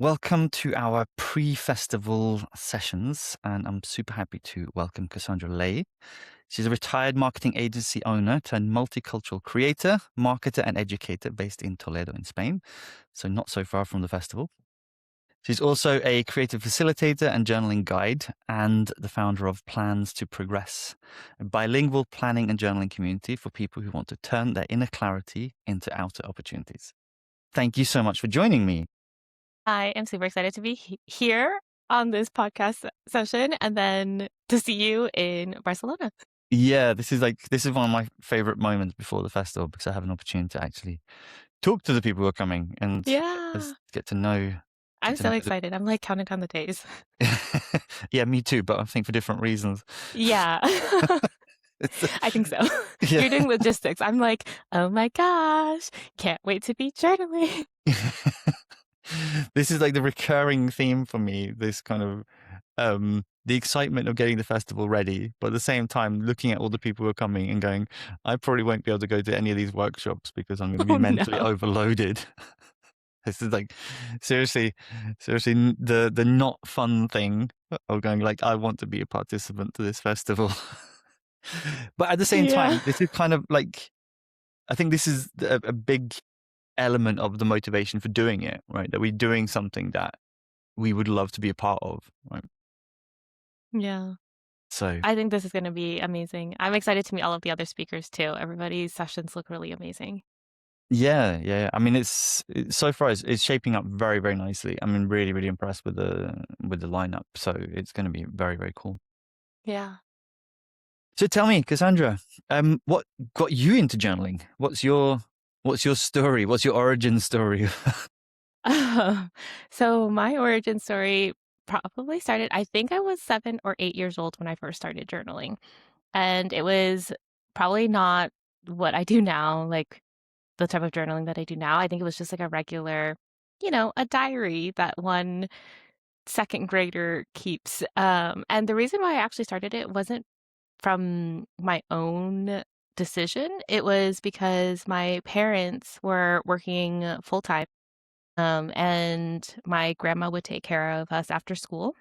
Welcome to our pre-festival sessions, and I'm super happy to welcome Cassandra Ley. She's a retired marketing agency owner turned multicultural creator, marketer, and educator based in Toledo in Spain, so not so far from the festival. She's also a creative facilitator and journaling guide, and the founder of Plans to Progress, a bilingual planning and journaling community for people who want to turn their inner clarity into outer opportunities. Thank you so much for joining me. I am super excited to be here on this podcast session and then to see you in Barcelona. Yeah, this is one of my favorite moments before the festival because I have an opportunity to actually talk to the people who are coming and Yeah. get to know. I'm so excited. I'm like counting down the days. Yeah, me too, but I think for different reasons. Yeah. It's, I think so. yeah. You're doing logistics. I'm like, oh my gosh, can't wait to be journaling. This is like the recurring theme for me, this kind of the excitement of getting the festival ready, but at the same time looking at all the people who are coming and going, I probably won't be able to go to any of these workshops because I'm going to be Oh mentally no. overloaded. This is like seriously the not fun thing of going like, I want to be a participant to this festival. But at the same Yeah. time, this is kind of like, I think this is a big element of the motivation for doing it, right? That we're doing something that we would love to be a part of, right? Yeah. So I think this is going to be amazing. I'm excited to meet all of the other speakers too. Everybody's sessions look really amazing. yeah. I mean, it's so far it's shaping up very, very nicely. I mean, really, really impressed with the lineup. So it's going to be very, very cool. Yeah. So tell me, Cassandra, what got you into journaling? What's your story? What's your origin story? So my origin story probably started, I think I was 7 or 8 years old when I first started journaling. And it was probably not what I do now, like the type of journaling that I do now. I think it was just like a regular, a diary that one second grader keeps. And the reason why I actually started it wasn't from my own decision. It was because my parents were working full time. And my grandma would take care of us after school.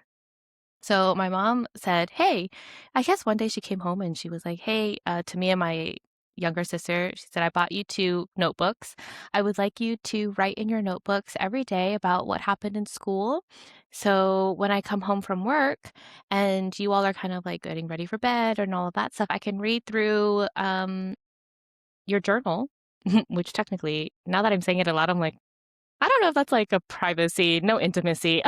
So my mom said, "Hey," I guess one day she came home and she was like, "Hey," to me and my younger sister, she said, "I bought you 2 notebooks. I would like you to write in your notebooks every day about what happened in school. So when I come home from work and you all are kind of like getting ready for bed and all of that stuff, I can read through your journal." Which technically, now that I'm saying it a lot, I'm like, I don't know if that's like a privacy, no intimacy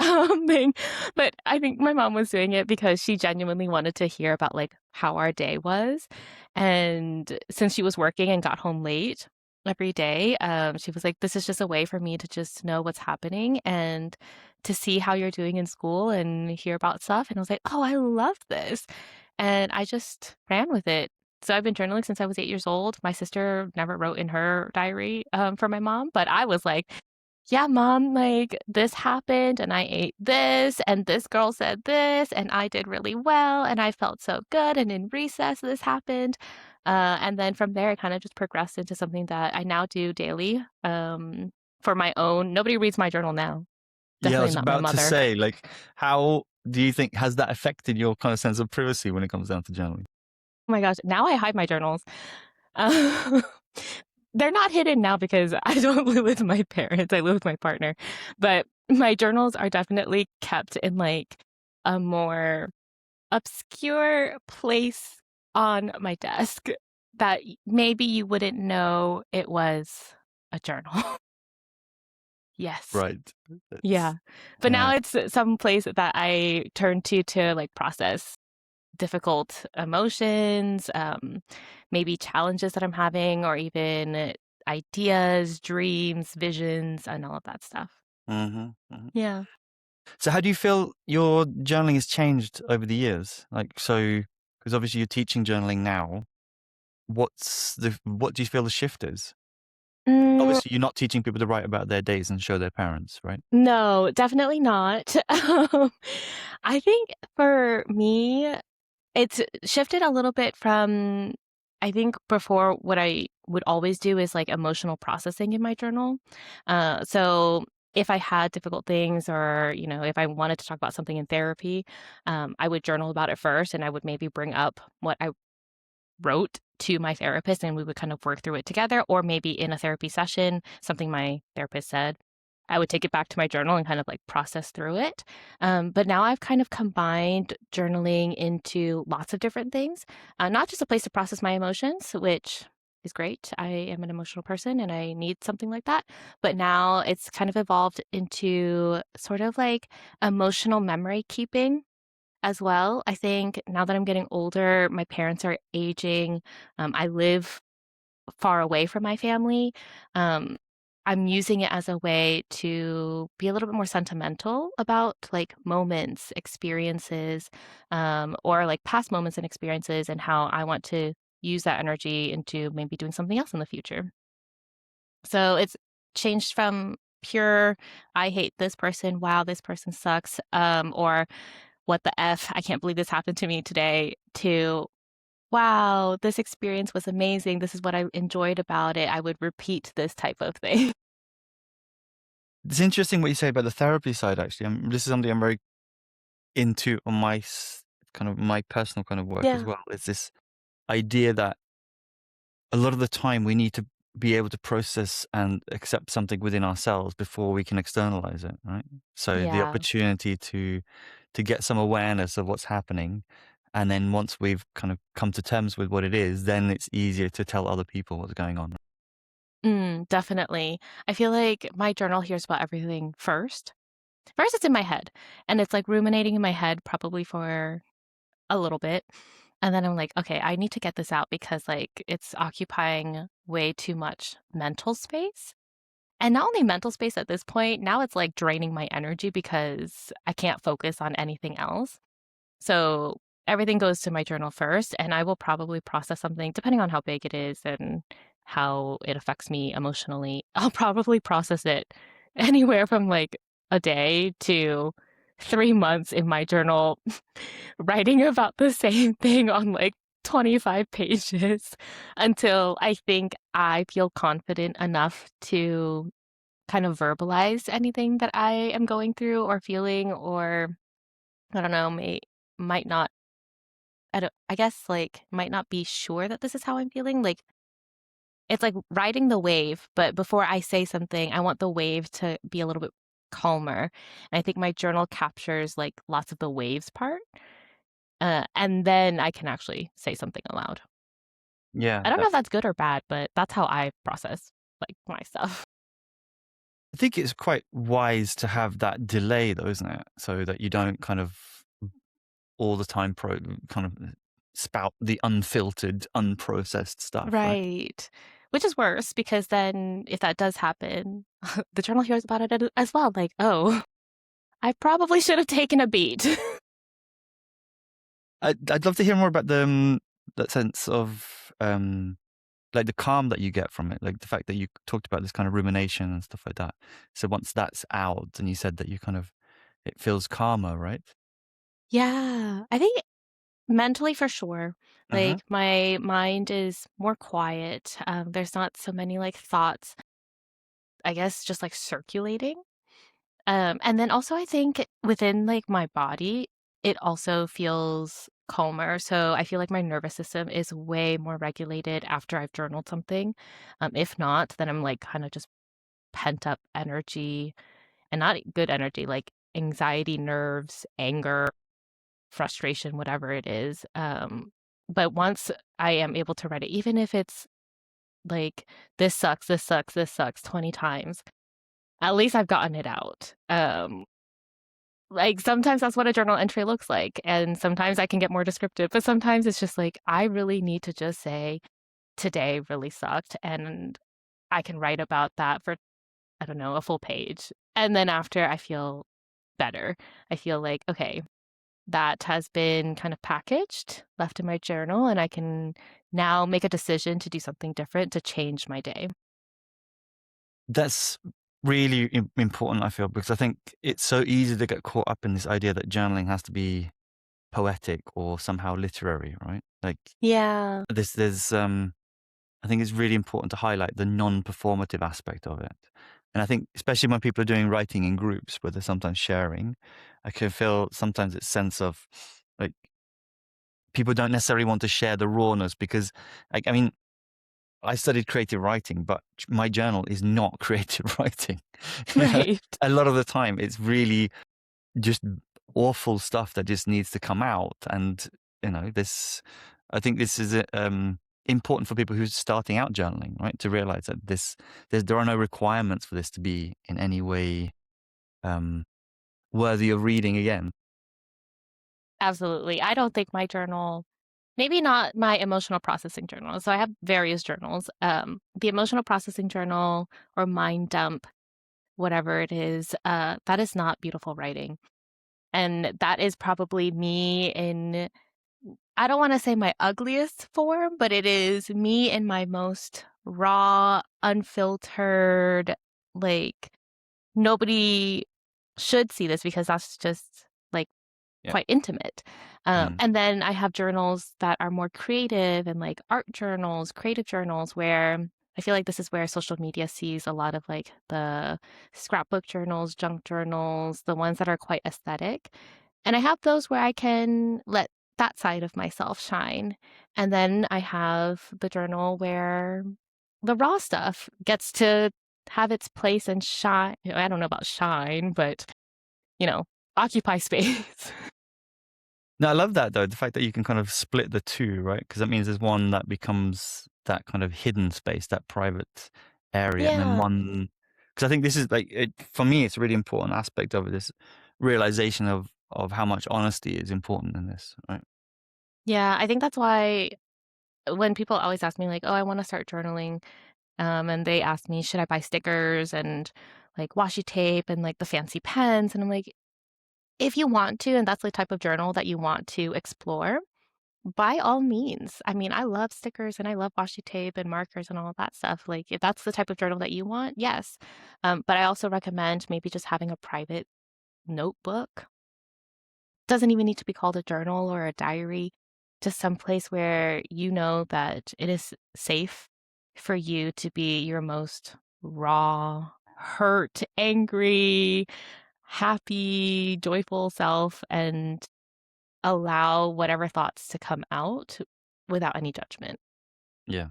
thing, but I think my mom was doing it because she genuinely wanted to hear about like how our day was. And since she was working and got home late every day, she was like, "This is just a way for me to just know what's happening and to see how you're doing in school and hear about stuff." And I was like, "Oh, I love this." And I just ran with it. So I've been journaling since I was 8 years old. My sister never wrote in her diary for my mom, but I was like, yeah, mom, like this happened and I ate this and this girl said this and I did really well and I felt so good and in recess this happened. And then from there, it kind of just progressed into something that I now do daily for my own. Nobody reads my journal now. Yeah, I Definitely was not my about to mother. say, like, how do you think has that affected your kind of sense of privacy when it comes down to journaling? Oh my gosh, now I hide my journals. Uh, they're not hidden now because I don't live with my parents. I live with my partner. But my journals are definitely kept in like a more obscure place on my desk that maybe you wouldn't know it was a journal. Yes. Right. Yeah. It's But yeah. now it's some place that I turn to like process difficult emotions, maybe challenges that I'm having, or even ideas, dreams, visions, and all of that stuff. Mhm. Yeah. So how do you feel your journaling has changed over the years? Like, so, because obviously you're teaching journaling now. What do you feel the shift is? Mm, Obviously, you're not teaching people to write about their days and show their parents, right? no, definitely not. I think for me, it's shifted a little bit from, I think before what I would always do is like emotional processing in my journal. So if I had difficult things or, if I wanted to talk about something in therapy, I would journal about it first and I would maybe bring up what I wrote to my therapist and we would kind of work through it together, or maybe in a therapy session, something my therapist said, I would take it back to my journal and kind of like process through it. But now I've kind of combined journaling into lots of different things, not just a place to process my emotions, which is great. I am an emotional person and I need something like that. But now it's kind of evolved into sort of like emotional memory keeping as well. I think now that I'm getting older, my parents are aging. I live far away from my family. Um, I'm using it as a way to be a little bit more sentimental about like moments, experiences, or like past moments and experiences, and how I want to use that energy into maybe doing something else in the future. So it's changed from pure, I hate this person, wow, this person sucks, or what the F, I can't believe this happened to me today, to wow, this experience was amazing. This is what I enjoyed about it. I would repeat this type of thing. It's interesting what you say about the therapy side, actually. This is something I'm very into on kind of my personal kind of work as Yeah. well. It's this idea that a lot of the time we need to be able to process and accept something within ourselves before we can externalize it, right? So the Yeah. opportunity to get some awareness of what's happening, and then once we've kind of come to terms with what it is, then it's easier to tell other people what's going on. Definitely. I feel like my journal hears about everything first. First, it's in my head, and it's like ruminating in my head probably for a little bit. And then I'm like, okay, I need to get this out because like it's occupying way too much mental space. And not only mental space at this point, now it's like draining my energy because I can't focus on anything else. So everything goes to my journal first, and I will probably process something depending on how big it is and how it affects me emotionally. I'll probably process it anywhere from like a day to 3 months in my journal, writing about the same thing on like 25 pages until I think I feel confident enough to kind of verbalize anything that I am going through or feeling, or I don't know, might not I guess, like, might not be sure that this is how I'm feeling, like, it's like riding the wave, but before I say something, I want the wave to be a little bit calmer, and I think my journal captures, like, lots of the waves part, and then I can actually say something aloud. Yeah, I don't know if that's good or bad, but that's how I process, like, my stuff. I think it's quite wise to have that delay, though, isn't it? So that you don't kind of all the time kind of spout the unfiltered, unprocessed stuff, right? Right. Which is worse because then if that does happen, the journal hears about it as well, like, "Oh, I probably should have taken a beat." I'd love to hear more about that sense of like the calm that you get from it, like the fact that you talked about this kind of rumination and stuff like that. So once that's out, and you said that you kind of it feels calmer, right? Yeah, I think mentally for sure. Uh huh. Like my mind is more quiet. There's not so many like thoughts, I guess, just like circulating. And then also I think within like my body, it also feels calmer. So I feel like my nervous system is way more regulated after I've journaled something. If not, then I'm like kind of just pent up energy, and not good energy, like anxiety, nerves, anger, frustration, whatever it is. But once I am able to write it, even if it's like, this sucks, this sucks, this sucks 20 times, at least I've gotten it out. Like sometimes that's what a journal entry looks like. And sometimes I can get more descriptive, but sometimes it's just like, I really need to just say, today really sucked. And I can write about that for, I don't know, a full page. And then after I feel better, I feel like, okay, that has been kind of packaged, left in my journal, and I can now make a decision to do something different to change my day. That's really important, I feel, because I think it's so easy to get caught up in this idea that journaling has to be poetic or somehow literary, right? Like Yeah. there's I think it's really important to highlight the non-performative aspect of it. And I think especially when people are doing writing in groups where they're sometimes sharing, I can feel sometimes it's sense of like people don't necessarily want to share the rawness because like I mean I studied creative writing, but my journal is not creative writing. Right. A lot of the time it's really just awful stuff that just needs to come out. And this, I think this is important for people who's starting out journaling, right? To realize that there are no requirements for this to be in any way um, worthy of reading again. Absolutely. I don't think my journal, maybe not my emotional processing journal. So I have various journals. The emotional processing journal or mind dump, whatever it is, that is not beautiful writing. And that is probably me in, I don't want to say my ugliest form, but it is me in my most raw, unfiltered, like nobody should see this because that's just like Yeah. quite intimate. Mm. And then I have journals that are more creative and like art journals, creative journals, where I feel like this is where social media sees a lot of like the scrapbook journals, junk journals, the ones that are quite aesthetic. And I have those where I can let that side of myself shine. And then I have the journal where the raw stuff gets to have its place and shine. I don't know about shine, but you know, occupy space. No, I love that though. The fact that you can kind of split the two, right? Because that means there's one that becomes that kind of hidden space, that private area, and then Yeah. one. Because I think this is like for me, it's a really important aspect of it, this realization of how much honesty is important in this, right? Yeah, I think that's why when people always ask me like, "Oh, I want to start journaling," and they ask me, "Should I buy stickers and like washi tape and like the fancy pens?" And I'm like, if you want to, and that's the type of journal that you want to explore, by all means. I mean, I love stickers and I love washi tape and markers and all of that stuff. Like, if that's the type of journal that you want, yes. But I also recommend maybe just having a private notebook. Doesn't even need to be called a journal or a diary, just some place where you know that it is safe for you to be your most raw, hurt, angry, happy, joyful self and allow whatever thoughts to come out without any judgment. Yeah,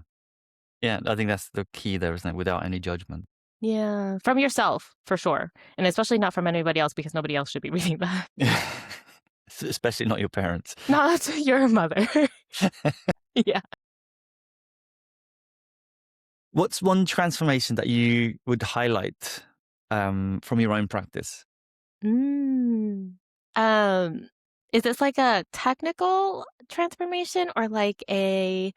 yeah. I think that's the key there, isn't it? Without any judgment. Yeah, from yourself for sure. And especially not from anybody else because nobody else should be reading that. Especially not your parents. Not your mother. Yeah. What's one transformation that you would highlight from your own practice? Mm. Um, is this like a technical transformation or like a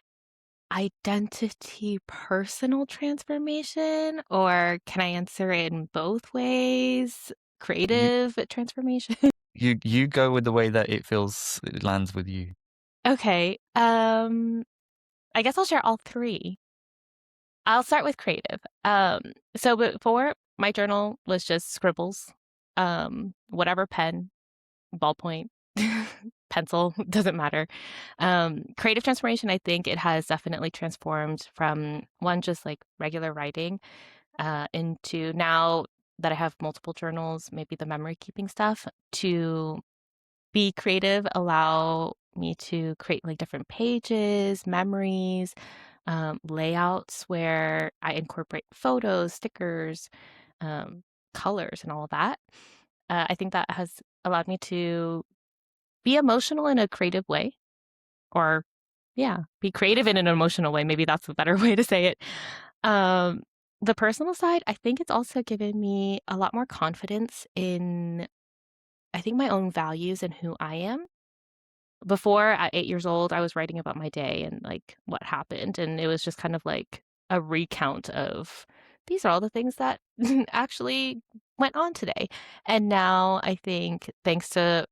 identity personal transformation? Or can I answer it in both ways? You Creative transformation? you go with the way that it lands with you. Okay. I guess I'll share all three. I'll start with creative. So before my journal was just scribbles, whatever pen, ballpoint, pencil, doesn't matter. Creative transformation, I think it has definitely transformed from one, just like regular writing, into now that I have multiple journals, maybe the memory keeping stuff, to be creative, allow me to create like different pages, memories, layouts where I incorporate photos, stickers, um, colors, and all of that. I think that has allowed me to be emotional in a creative way, or yeah, be creative in an emotional way. Maybe that's a better way to say it. Um, the personal side, I think it's also given me a lot more confidence in, I think, my own values and who I am. Before, at 8 years old, I was writing about my day and, like, what happened, and it was just kind of like a recount of, "These are all the things that actually went on today." And now I think thanks to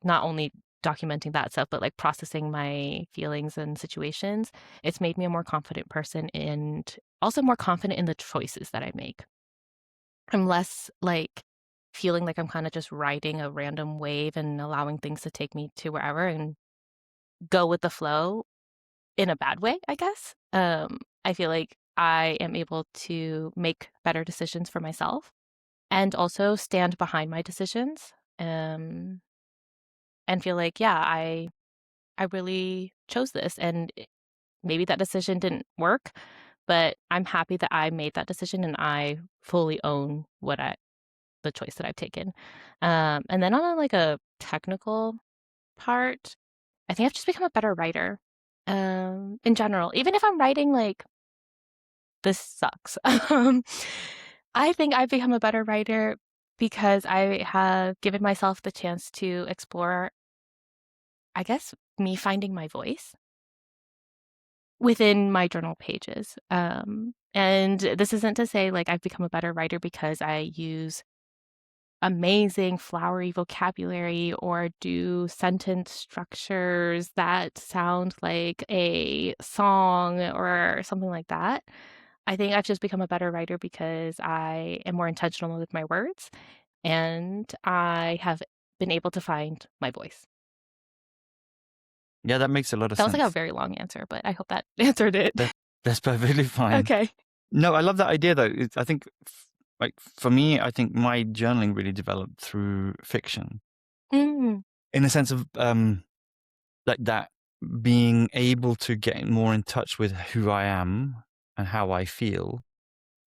not only documenting that stuff, but, like, processing my feelings and situations, it's made me a more confident person and also more confident in the choices that I make. I'm less, like, feeling like I'm kinda just riding a random wave and allowing things to take me to wherever and go with the flow in a bad way, I guess. I feel like I am able to make better decisions for myself and also stand behind my decisions, and feel like, yeah, I really chose this, and maybe that decision didn't work, but I'm happy that I made that decision and I fully own the choice that I've taken. And then on like a technical part, I think I've just become a better writer. In general, even if I'm writing like this sucks, I think I've become a better writer because I have given myself the chance to explore, I guess, me finding my voice within my journal pages. And this isn't to say like I've become a better writer because I use amazing flowery vocabulary or do sentence structures that sound like a song or something like that. I think I've just become a better writer because I am more intentional with my words and I have been able to find my voice. Yeah, that makes a lot of That was like a sense. very long answer, but I hope that answered it. That that's perfectly fine. Okay. No, I love that idea though. I think, like for me, I think my journaling really developed through fiction, Mm, in the sense of like that being able to get more in touch with who I am and how I feel.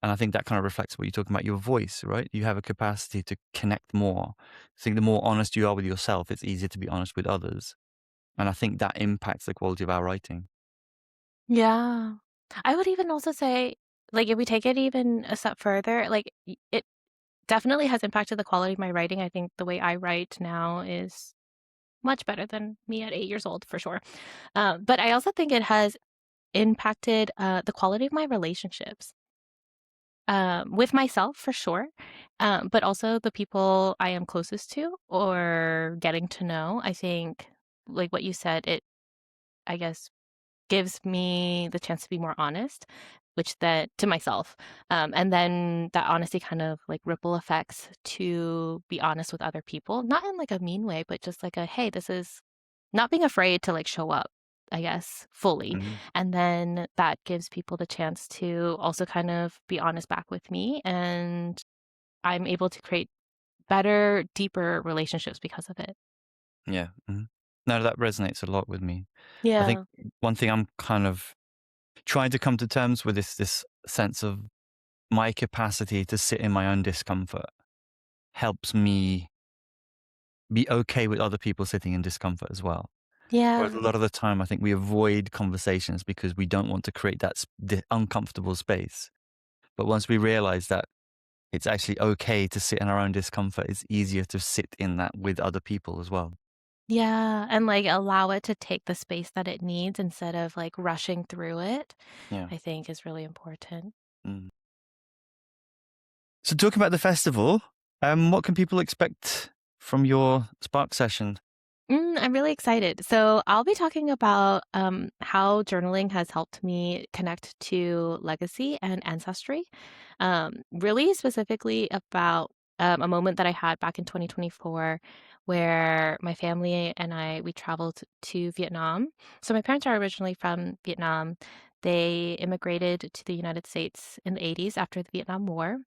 And I think that kind of reflects what you're talking about, your voice, right? You have a capacity to connect more. I think the more honest you are with yourself, it's easier to be honest with others. And I think that impacts the quality of our writing. yeah. I would even also say, like, if we take it even a step further, like, it definitely has impacted the quality of my writing. I think the way I write now is much better than me at 8 years old, for sure. But I also think it has impacted the quality of my relationships with myself, for sure, but also the people I am closest to or getting to know. I think, like what you said, it, I guess, gives me the chance to be more honest, which that to myself. And then that honesty kind of like ripple effects to be honest with other people, not in like a mean way, but just like a, hey, this is not being afraid to like show up, I guess, fully. Mhm. And then that gives people the chance to also kind of be honest back with me. And I'm able to create better, deeper relationships because of it. Yeah. No, that resonates a lot with me. I think Yeah. one thing I'm kind of trying to come to terms with is this sense of my capacity to sit in my own discomfort helps me be okay with other people sitting in discomfort as well. Whereas a Yeah. lot of the time, I think we avoid conversations because we don't want to create that uncomfortable space. But once we realize that it's actually okay to sit in our own discomfort, it's easier to sit in that with other people as well. Yeah, and, like, allow it to take the space that it needs instead of, like, rushing through it, Yeah. I think is really important. Mm. So, talking about the festival, what can people expect from your Spark session? I'm really excited. So I'll be talking about how journaling has helped me connect to legacy and ancestry. Really specifically about a moment that I had back in 2024 where my family and we traveled to Vietnam. So my parents are originally from Vietnam. They immigrated to the United States in the 80s after the Vietnam War.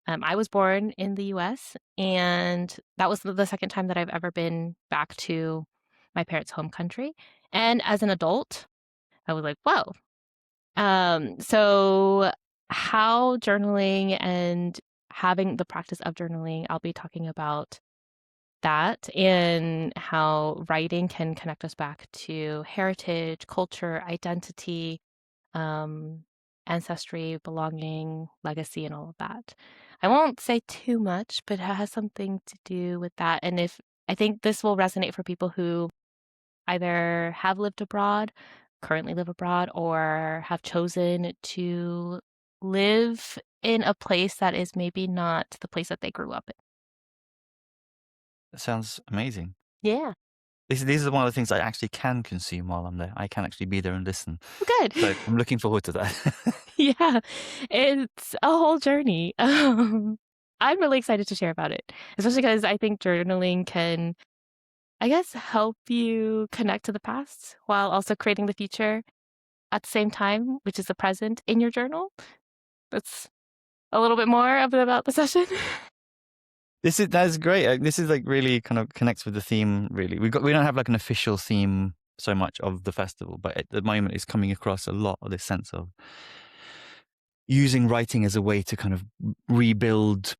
I was born in the US, and that was the second time that I've ever been back to my parents' home country. And as an adult, I was like, whoa. So, how journaling and having the practice of journaling, I'll be talking about that and how writing can connect us back to heritage, culture, identity, um, ancestry, belonging, legacy, and all of that. I won't say too much, but it has something to do with that. And if I think this will resonate for people who either have lived abroad, currently live abroad, or have chosen to live in a place that is maybe not the place that they grew up in. That sounds amazing. Yeah. These are one of the things I actually can consume while I'm there. I can actually be there and listen. Oh, good. So I'm looking forward to that. Yeah. It's a whole journey. I'm really excited to share about it, especially because I think journaling can, I guess, help you connect to the past while also creating the future. at the same time, which is the present in your journal. That's a little bit more about the session. That's great. This is like really kind of connects with the theme. Really, we don't have like an official theme so much of the festival, but at the moment it's coming across a lot of this sense of using writing as a way to kind of rebuild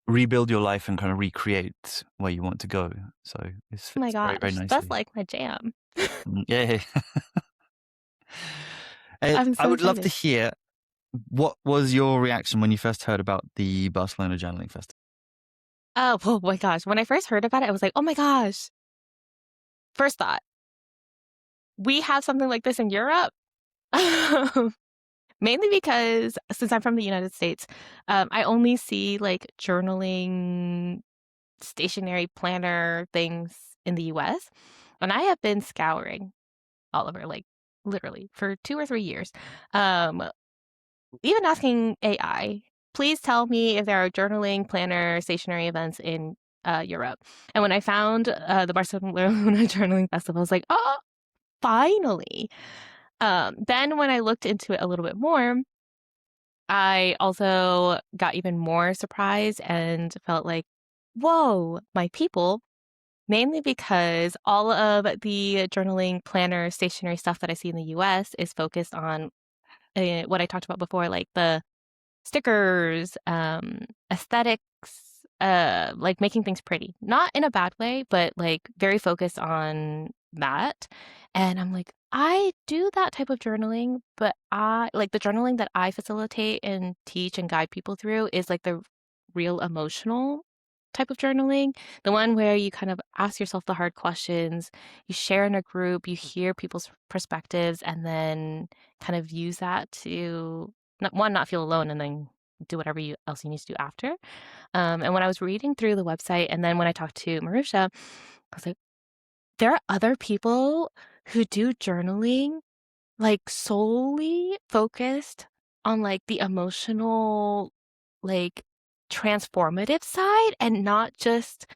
your life and kind of recreate where you want to go. So this Oh my fits very, very gosh, that's nicely. like my jam. Yeah. I'm I so would love to excited. hear what was your reaction when you first heard about the Barcelona Journaling Festival? Oh my gosh. When I first heard about it, I was like, oh my gosh. First thought, we have something like this in Europe. Mainly because since I'm from the United States, I only see like journaling stationary planner things in the US. And I have been scouring all over, like literally for 2 or 3 years. Um, Even asking AI, please tell me if there are journaling planner stationary events in Europe. And when I found the Barcelona Journaling Festival, I was like, oh, finally. Then when I looked into it a little bit more, I also got even more surprised and felt like, whoa, my people, mainly because all of the journaling planner stationery stuff that I see in the US is focused on what I talked about before, like the stickers, aesthetics, like making things pretty. Not in a bad way, but like very focused on that. And I'm like, I do that type of journaling, but I like the journaling that I facilitate and teach and guide people through is like the real emotional type of journaling, the one where you kind of ask yourself the hard questions, you share in a group, you hear people's perspectives, and then kind of use that to not feel alone and then do whatever else you need to do after. And when I was reading through the website and then when I talked to Marusha, I was like, there are other people who do journaling like solely focused on like the emotional, like transformative side and not just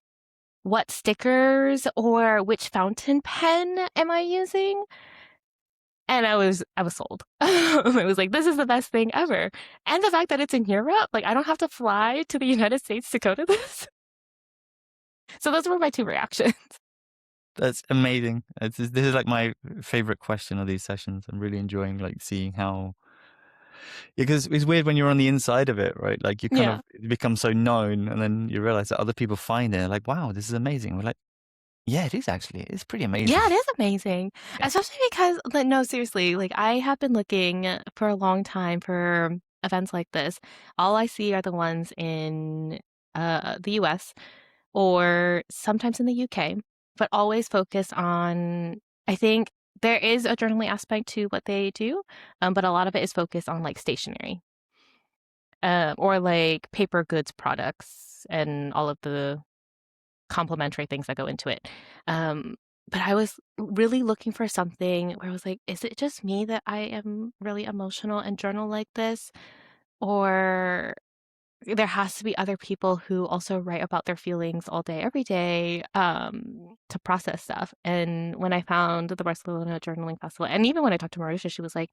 what stickers or which fountain pen am I using? And I was sold. I was like, this is the best thing ever. And the fact that it's in Europe, like I don't have to fly to the United States to go to this. So those were my two reactions. That's amazing. This is like my favorite question of these sessions. I'm really enjoying like seeing how, because it's weird when you're on the inside of it, right? Like you kind Yeah. of become so known, and then you realize that other people find it like, wow, this is amazing. We're like, yeah, it is actually. It's pretty amazing. Yeah, it is amazing. Yeah. Especially because like no, seriously, like I have been looking for a long time for events like this. All I see are the ones in the US or sometimes in the UK, but always focus on I think there is a journaling aspect to what they do, but a lot of it is focused on like stationery or like paper goods products and all of the complementary things that go into it. But I was really looking for something where I was like, is it just me that I am really emotional and journal like this? Or there has to be other people who also write about their feelings all day, every day, to process stuff. And when I found the Barcelona Journaling Festival, and even when I talked to Marisha, she was like,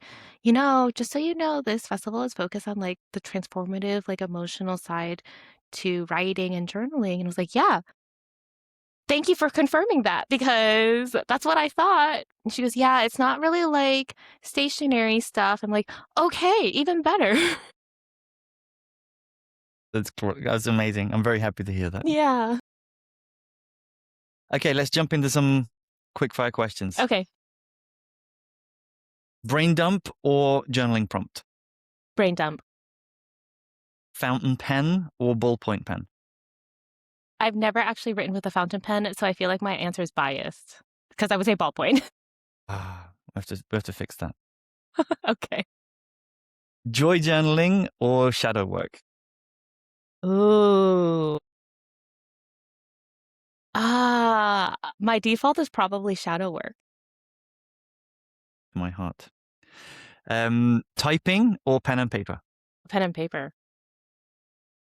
just so you know, this festival is focused on like the transformative, like emotional side to writing and journaling. And I was like, yeah, thank you for confirming that because that's what I thought. And she goes, yeah, it's not really like stationary stuff. I'm like, okay, even better. That's amazing. I'm very happy to hear that. Yeah. Okay, let's jump into some quick fire questions. Okay. Brain dump or journaling prompt? Brain dump. Fountain pen or ballpoint pen? I've never actually written with a fountain pen, so I feel like my answer is biased because I would say ballpoint. We have to fix that. Okay. Joy journaling or shadow work? Ooh. My default is probably shadow work. My heart. Typing or pen and paper? Pen and paper.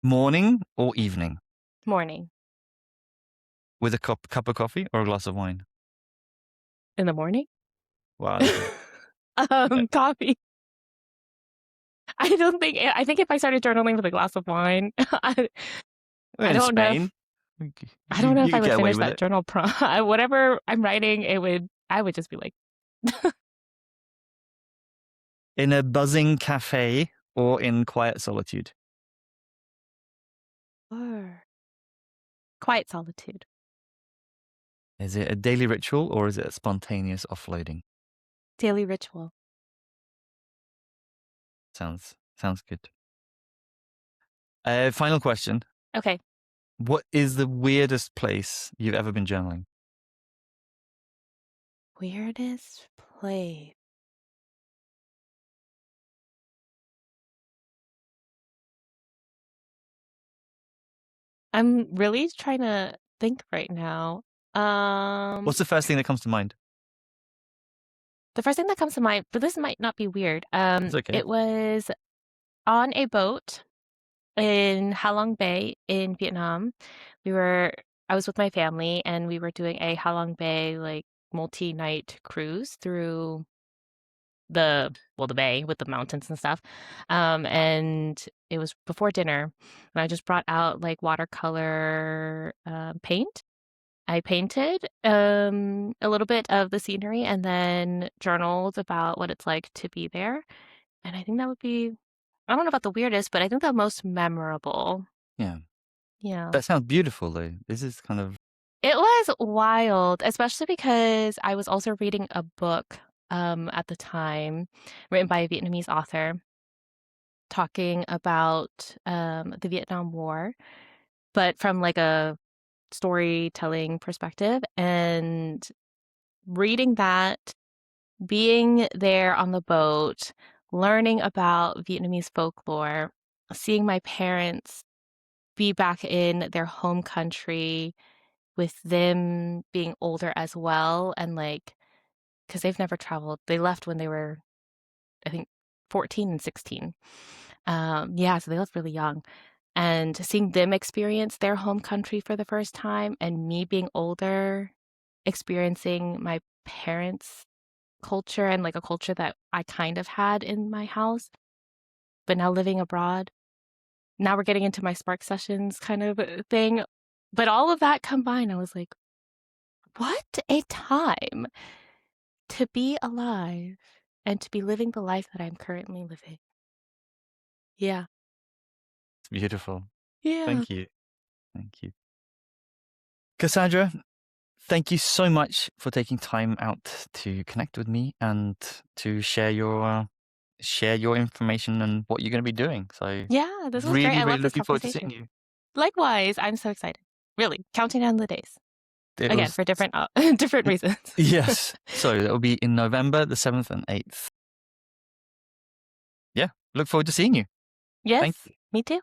Morning or evening? Morning. With a cup of coffee or a glass of wine? In the morning? Wow, that's good. Coffee. I think if I started journaling with a glass of wine, We're I in don't know if Spain. I don't know if You I could would get away finish with that it. journal prompt. Whatever I'm writing, I would just be like, In a buzzing cafe or in quiet solitude? "Or quiet solitude, Is it a daily ritual or is it a spontaneous offloading? daily ritual." Sounds good. Final question. Okay. What is the weirdest place you've ever been journaling? Weirdest place. I'm really trying to think right now. What's the first thing that comes to mind? The first thing that comes to mind, but this might not be weird. It's okay. It was on a boat in Halong Bay in Vietnam. We were, I was with my family and we were doing a Halong Bay like multi-night cruise through the bay with the mountains and stuff. And it was before dinner and I just brought out like watercolor paint. I painted a little bit of the scenery and then journaled about what it's like to be there. And I think that would be, I don't know about the weirdest, but I think the most memorable. Yeah. Yeah. That sounds beautiful, though. This is kind of. It was wild, especially because I was also reading a book at the time written by a Vietnamese author talking about the Vietnam War, but from like a storytelling perspective. And reading that, being there on the boat, learning about Vietnamese folklore, seeing my parents be back in their home country with them being older as well, and like, because they've never traveled. They left when they were, I think, 14 and 16. Yeah, so they left really young. And seeing them experience their home country for the first time, and me being older, experiencing my parents' culture and like a culture that I kind of had in my house, but now living abroad. Now we're getting into my Spark sessions kind of thing. But all of that combined, I was like, what a time to be alive and to be living the life that I'm currently living. Yeah. It's beautiful. Yeah. Thank you. Thank you. Cassandra, thank you so much for taking time out to connect with me and to share your information and what you're going to be doing. So Yeah, this was great. really, I really love this looking forward to seeing conversation. you. Likewise, I'm so excited. Really, counting down the days. It Again, was for different different reasons. yes. So it'll be in November the 7th and 8th. Yeah, look forward to seeing you. Yes, Thank you. me too.